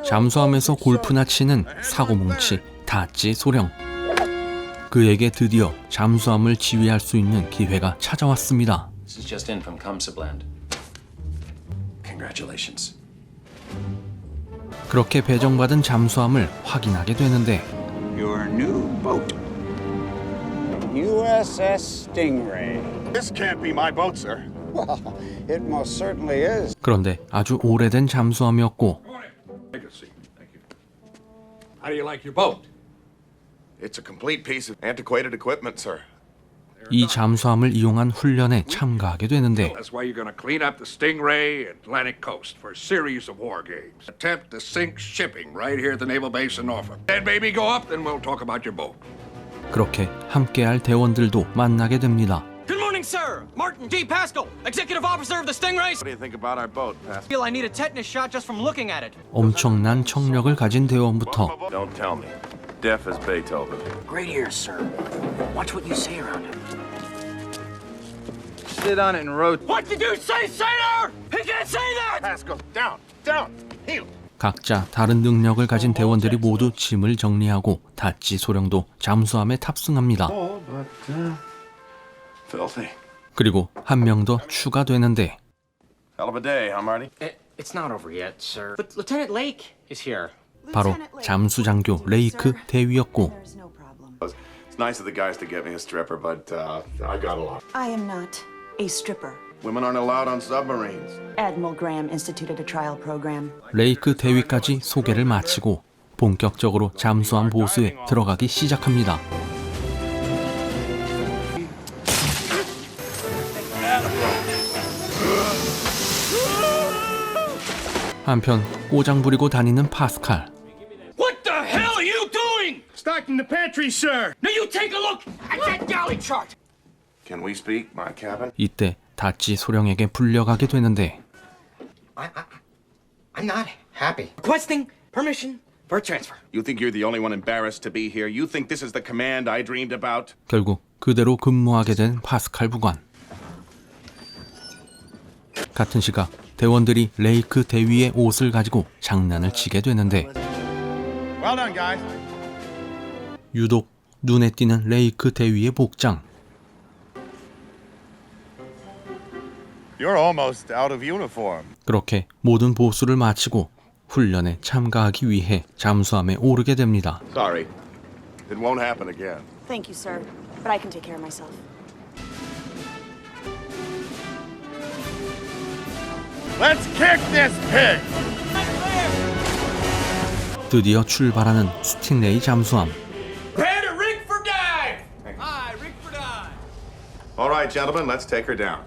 잠수함에서 골프나 치는 사고뭉치 다찌 소령. 그에게 드디어 잠수함을 지휘할 수 있는 기회가 찾아왔습니다. This is just in from Kamsabland. Congratulations. 그렇게 배정받은 잠수함을 확인하게 되는데 Your new boat. USS Stingray. This can't be my boat, sir. Well, it most certainly is. 그런데 아주 오래된 잠수함이었고 Take a seat. Thank you. How do you like your boat? It's a complete piece of antiquated equipment, sir. 이 잠수함을 이용한 훈련에 참가하게 되는데 That's why you're going to clean up the Stingray and Atlantic Coast for a series of war games. Attempt to sink shipping right here at the naval base in Norfolk. Then maybe go up, then we'll talk about your boat. 그렇게 함께할 대원들도 만나게 됩니다. Good morning, sir. Martin D. Pascal, executive officer of the Stingray. What do you think about our boat, Pascal? Feel I need a tetanus shot just from looking at it. 엄청난 청력을 가진 대원부터 Don't tell me. Deaf as Beethoven. Great ears, sir. Watch what you say around him. Sit on it and rotate. What did you say, sailor? He can't say that. Pascal, down, down, heel. 각자 다른 능력을 가진 대원들이 모두 짐을 정리하고 다찌 소령도 잠수함에 탑승합니다. Filthy. 그리고 한 명 더 추가되는데 Hell of a day, huh, Marty? It's not over yet, sir. But Lieutenant Lake is here. 바로 잠수장교 레이크 대위였고 It's nice of the guys to get me a stripper, but I got a lot. I am not a stripper. Women aren't allowed on submarines. Admiral Graham instituted a trial program. 레이크 대위까지 소개를 마치고 본격적으로 잠수함 보수에 들어가기 시작합니다. 한편 꼬장 부리고 다니는 파스칼. What the hell are you doing? Stocking the pantry, sir. Now you take a look at that galley chart. Can we speak, my cabin? 이때 다찌 소령에게 불려가게 되는데 I'm not happy. Requesting permission for transfer. You think you're the only one embarrassed to be here? You think this is the command I dreamed about? 결국 그대로 근무하게 된 파스칼 부관. 같은 시각 대원들이 레이크 대위의 옷을 가지고 장난을 치게 되는데 Well done, guys. 유독 눈에 띄는 레이크 대위의 복장. You're almost out of uniform. 그렇게 모든 보수를 마치고 훈련에 참가하기 위해 잠수함에 오르게 됩니다. Sorry. It won't happen again. Thank you, sir, but I can take care of myself. Let's kick this pig! 드디어 출발하는 스팅레이 잠수함. Prepare to rig for dive. Aye, rig for dive. All right, gentlemen, let's take her down.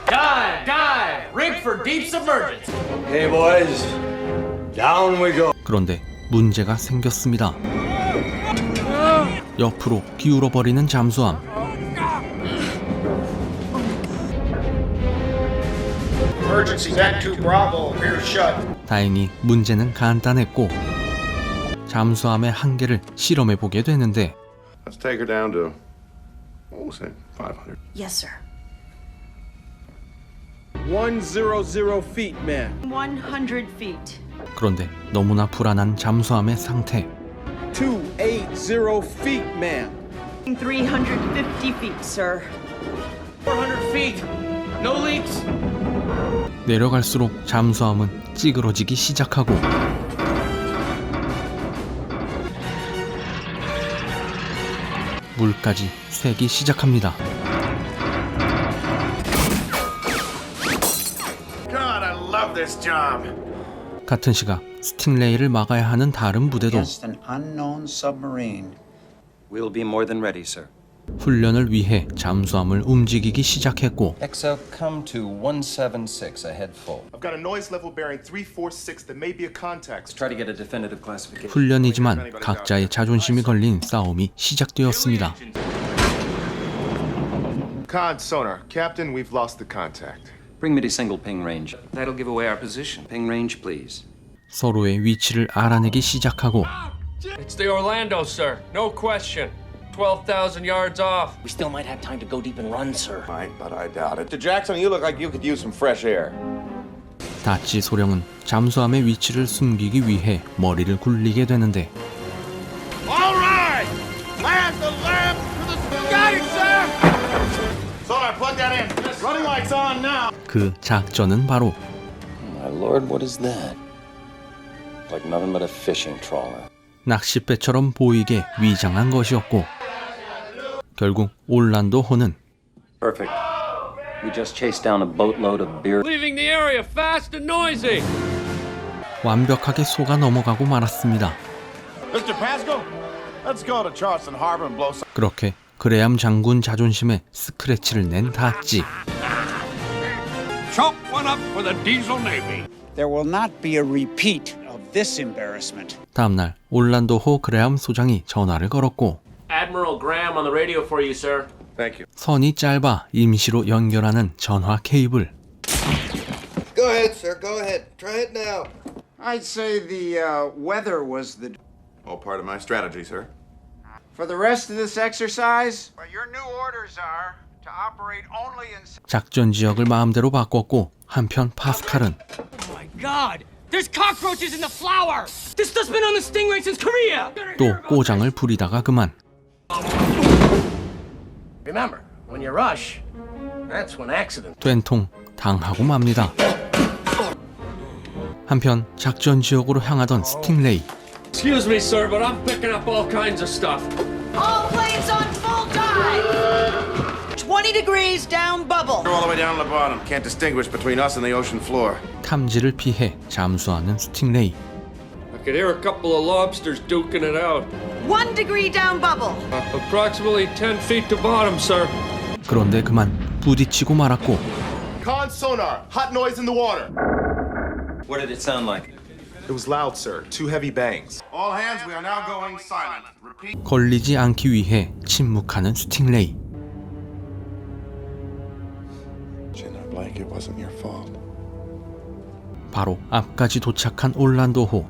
Dive, dive. Rig for deep submergence. Hey, boys. Down we go. 그런데 문제가 생겼습니다. 옆으로 기울어버리는 잠수함. Emergency Act 2 Bravo, rear shut. 다행히 문제는 간단했고 잠수함의 한계를 실험해 보게 되는데 Let's take her down to, what was it, 500? Yes, sir. 100 feet, man. 100 feet. 그런데 너무나 불안한 잠수함의 상태. 280 feet, man. 350 feet, sir. 400 feet. No leaks. 내려갈수록 잠수함은 찌그러지기 시작하고 물까지 새기 시작합니다. God, I love this job. 같은 시각 스팅레이를 막아야 하는 다른 부대도 Against an unknown submarine. We'll be more than ready, sir. 훈련을 위해 잠수함을 움직이기 시작했고 XO, come to 176, ahead full. I've got a noise level bearing 346 that may be a contact. Try to get a definitive classification. 훈련이지만 각자의 자존심이 걸린 싸움이 시작되었습니다. Con sonar. Captain, we've lost the contact. Bring me to single ping range. That'll give away our position. Ping range, please. 서로의 위치를 알아내기 시작하고 It's the Orlando, sir. No question. 12,000 yards off. We still might have time to go deep and run, sir. Might, but I doubt it. To Jackson, you look like you could use some fresh air. 다치 소령은 잠수함의 위치를 숨기기 위해 머리를 굴리게 되는데 All right! Land the lamp to the... Got it, sir! Sonar, plug that in. Running lights on now. 그 작전은 바로 My lord, what is that? Like nothing but a fishing trawler. 낚싯배처럼 보이게 위장한 것이었고 결국 올란도 호는 Perfect. We just chased down a boatload of beer. Leaving the area fast and noisy. 완벽하게 속아 넘어가고 말았습니다. Mr. Pascal, let's go to Charleston Harbor and blow some... 그렇게 그레암 장군 자존심에 스크래치를 낸 다찌. Chalk one up for the Diesel Navy. There will not be a repeat of this embarrassment. 다음날 올란도호 그레암 소장이 전화를 걸었고 Admiral Graham on the radio for you, sir. Thank you. 선이 짧아 임시로 연결하는 전화 케이블. Go ahead, sir. Go ahead. Try it now. I'd say the weather was the... All part of my strategy, sir. For the rest of this exercise? Well, your new orders are to operate only in... 작전 지역을 마음대로 바꿨고 한편 파스칼은 Oh my God! There's cockroaches in the flour! This stuff's been on the Stingray since Korea! 또 꼬장을 부리다가 그만. Remember, when you rush, that's when accident. 된통 당하고 맙니다. 한편 작전 지역으로 향하던 스팅레이. Excuse me, sir, but I'm picking up all kinds of stuff. All planes on full dive! 20 degrees down bubble. All the way down to the bottom. Can't distinguish between us and the ocean floor. 탐지를 피해 잠수하는 스팅레이. I could hear a couple of lobsters duking it out. 1 degree down bubble. Approximately 10 feet to bottom, sir. 그런데 그만 부딪히고 말았고 Con sonar. Hot noise in the water. What did it sound like? It was loud, sir. 2 heavy bangs. All hands, we are now going silent. Repeat. 걸리지 않기 위해 침묵하는 스팅레이. Chandler Blake, it wasn't your fault. 바로 앞까지 도착한 올란도호.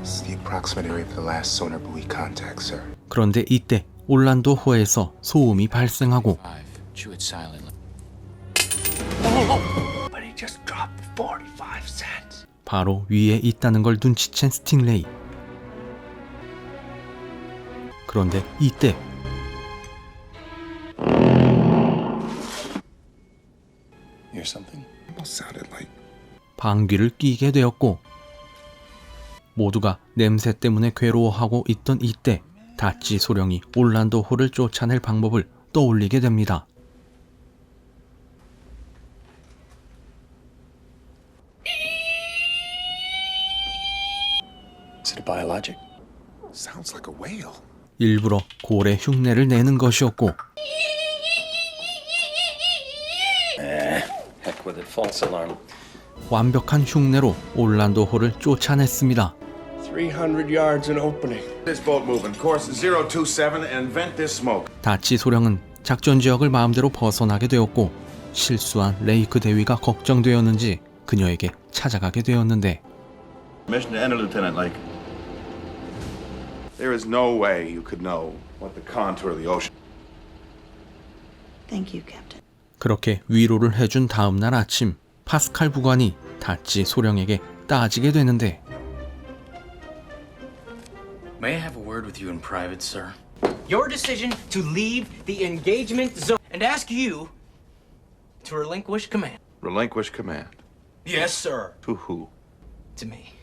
This is the approximate area of the last sonar buoy contact, sir. 그런데 이때 올란도호에서 소음이 발생하고 Chew it silently. But he just dropped 45 cents. 바로 위에 있다는 걸 눈치챈 스팅레이. 그런데 이때 Hear something? Almost sounded like... 방귀를 뀌게 되었고 모두가 냄새 때문에 괴로워하고 있던 이때 다찌 소령이 올란도호를 쫓아낼 방법을 떠올리게 됩니다. Is it a biologic? Sounds like a whale. 일부러 고래 흉내를 내는 것이었고 Heck with it, false alarm. 완벽한 흉내로 올란도호를 쫓아냈습니다. 300 yards and opening. This boat moving. Course 027 and vent this smoke. 다치 소령은 작전 지역을 마음대로 벗어나게 되었고 실수한 레이크 대위가 걱정되었는지 그녀에게 찾아가게 되었는데 Mission to enter, Lieutenant Lake. There is no way you could know what the contour of the ocean. Thank you, Captain. 그렇게 위로를 해준 다음 날 아침 파스칼 부관이 다치 소령에게 따지게 되는데 May I have a word with you in private, sir? Your decision to leave the engagement zone and ask you to relinquish command. Relinquish command. Yes, sir. To who? To me.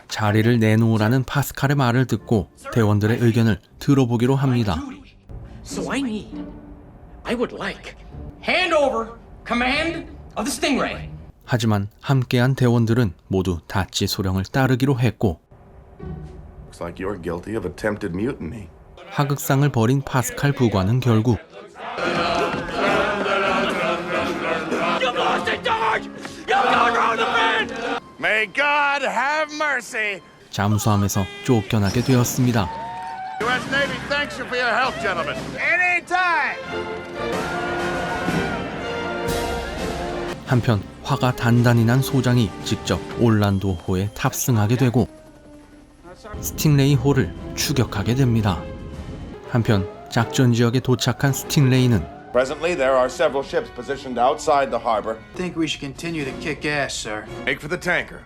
자리를 내놓으라는 파스칼의 말을 듣고 대원들의 의견을 들어보기로 합니다. So I would like, hand over command of the Stingray. 하지만 함께한 대원들은 모두 다치 소령을 따르기로 했고 Looks like you're guilty of attempted mutiny. 하극상을 벌인 파스칼 부관은 결국 You lost it, George! You got on the bed! May God have mercy. 잠수함에서 쫓겨나게 되었습니다. U.S. Navy thanks you for your help, gentlemen. Anytime. 한편 화가 단단히 난 소장이 직접 올란도호에 탑승하게 되고 스팅레이 호를 추격하게 됩니다. 한편 작전 지역에 도착한 스팅레이는 Presently, there are several ships positioned outside the harbor. I think we should continue to kick ass, sir. Make for the tanker.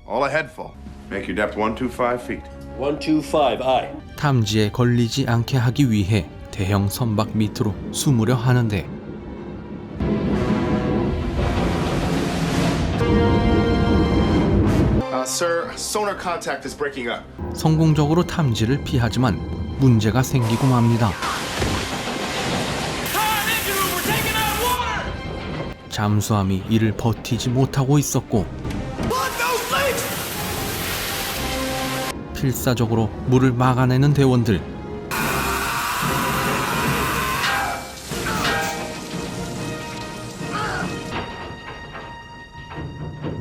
All ahead full. Make your depth 125 feet. 125, aye. 탐지에 걸리지 않게 하기 위해 대형 선박 밑으로 숨으려 하는데 Sir, sonar contact is breaking up. 성공적으로 탐지를 피하지만 문제가 생기고 맙니다. 잠수함이 이를 버티지 못하고 있었고 필사적으로 물을 막아내는 대원들.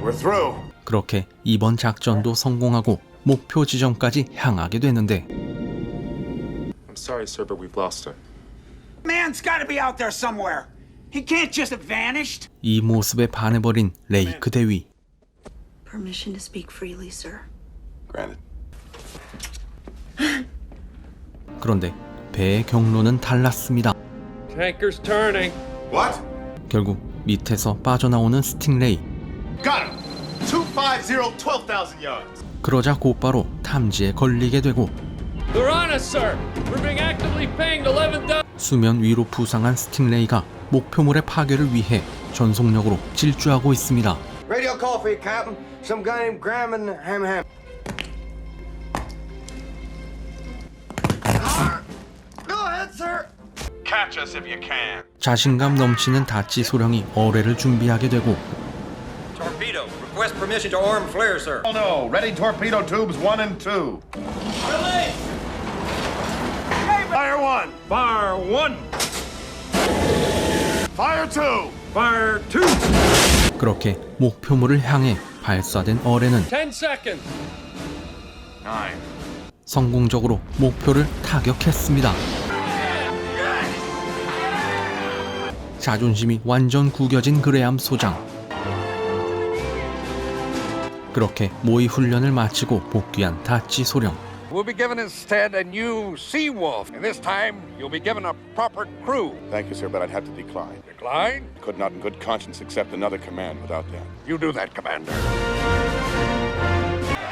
We're through. 그렇게 이번 작전도 성공하고 목표 지점까지 향하게 되는데 I'm sorry, sir, but we've lost her. Man's gotta be out there somewhere. He can't just have vanished. 이 모습에 반해버린 레이크 대위. Permission to speak freely, sir. Granted. 그런데 배의 경로는 달랐습니다. Tanker's turning. What? 결국 밑에서 빠져나오는 스팅레이. Got him. 250, 12,000 yards. 그러자 곧바로 탐지에 걸리게 되고 They're on us, sir. We're being actively pinged 11,000. 수면 위로 부상한 스팅레이가 목표물의 파괴를 위해 전속력으로 질주하고 있습니다. Radio call for you, Captain. Some guy named Graham and Ham. Go ahead, sir. Catch us if you can. 자신감 넘치는 다치 소령이 어뢰를 준비하게 되고 Torpedo, request permission to arm flare, sir. Oh no, ready torpedo tubes 1 and 2. Fire 1. Fire 1. Fire 2. Fire 2. 그렇게 목표물을 향해 발사된 어뢰는 10 seconds. 9. 성공적으로 목표를 타격했습니다. 자존심이 완전 구겨진 그레암 소장. 그렇게 모의 훈련을 마치고 복귀한 다치 소령. We'll be given instead a new Sea Wolf. And this time, you'll be given a proper crew. Thank you, sir, but I'd have to decline. Decline? Could not in good conscience accept another command without that. You do that, Commander.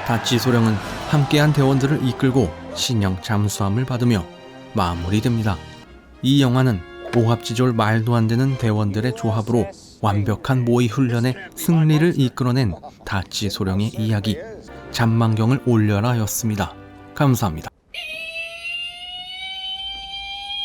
다치 소령은 함께한 대원들을 이끌고 신형 잠수함을 받으며 마무리됩니다. 이 영화는 오합지졸 말도 안 되는 대원들의 조합으로 완벽한 모의 훈련의 승리를 이끌어낸 다치 소령의 이야기 잠만경을 올려라였습니다. 감사합니다.